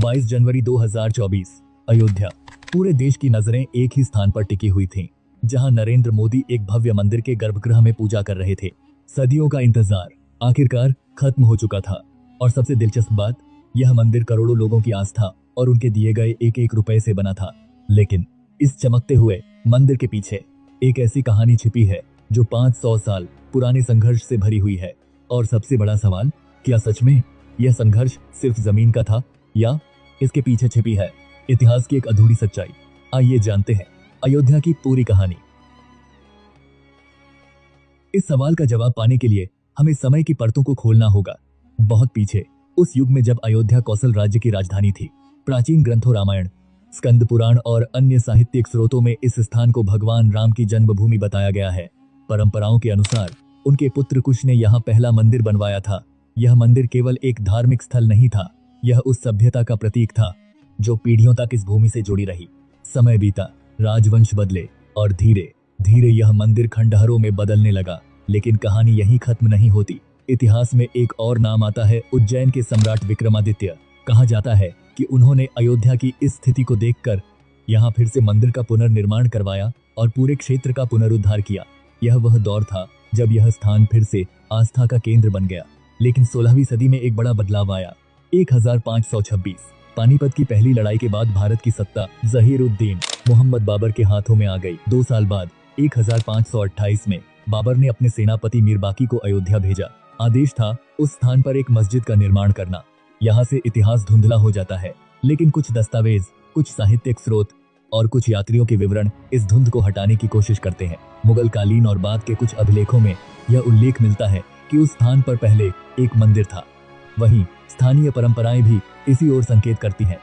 22 जनवरी 2024 अयोध्या। पूरे देश की नजरें एक ही स्थान पर टिकी हुई थीं, जहां नरेंद्र मोदी एक भव्य मंदिर के गर्भगृह में पूजा कर रहे थे। सदियों का इंतजार आखिरकार खत्म हो चुका था और सबसे दिलचस्प बात, यह मंदिर करोड़ों लोगों की आस्था और उनके दिए गए एक एक रुपए से बना था। लेकिन इस चमकते हुए मंदिर के पीछे एक ऐसी कहानी छिपी है जो 500 साल पुराने संघर्ष से भरी हुई है। और सबसे बड़ा सवाल, क्या सच में यह संघर्ष सिर्फ जमीन का था या इसके पीछे छिपी है इतिहास की एक अधूरी सच्चाई? आइए जानते हैं अयोध्या की पूरी कहानी। इस सवाल का जवाब पाने के लिए हमें समय की परतों को खोलना होगा। बहुत पीछे, उस युग में जब अयोध्या कौशल राज्य की राजधानी थी। प्राचीन ग्रंथों रामायण, स्कंद पुराण और अन्य साहित्यिक स्रोतों में इस स्थान को भगवान राम की जन्मभूमि बताया गया है। परंपराओं के अनुसार उनके पुत्र कुश ने यहाँ पहला मंदिर बनवाया था। यह मंदिर केवल एक धार्मिक स्थल नहीं था, यह उस सभ्यता का प्रतीक था जो पीढ़ियों तक इस भूमि से जुड़ी रही। समय बीता, राजवंश बदले और धीरे धीरे यह मंदिर खंडहरों में बदलने लगा। लेकिन कहानी यहीं खत्म नहीं होती। इतिहास में एक और नाम आता है, उज्जैन के सम्राट विक्रमादित्य। कहा जाता है कि उन्होंने अयोध्या की इस स्थिति को देखकर यहाँ फिर से मंदिर का पुनर्निर्माण करवाया और पूरे क्षेत्र का पुनरुद्धार किया। यह वह दौर था जब यह स्थान फिर से आस्था का केंद्र बन गया। लेकिन 16वीं सदी में एक बड़ा बदलाव आया। 1526 पानीपत की पहली लड़ाई के बाद भारत की सत्ता जहीर-उद-दीन मोहम्मद बाबर के हाथों में आ गई। 2 साल बाद 1528 में बाबर ने अपने सेनापति मीर बाकी को अयोध्या भेजा। आदेश था उस स्थान पर एक मस्जिद का निर्माण करना। यहाँ से इतिहास धुंधला हो जाता है, लेकिन कुछ दस्तावेज, कुछ साहित्यिक स्रोत और कुछ यात्रियों के विवरण इस धुंध को हटाने की कोशिश करते हैं। मुगल कालीन और बाद के कुछ अभिलेखों में यह उल्लेख मिलता है कि उस स्थान पर पहले एक मंदिर था। वहीं स्थानीय परंपराएं भी इसी ओर संकेत करती हैं।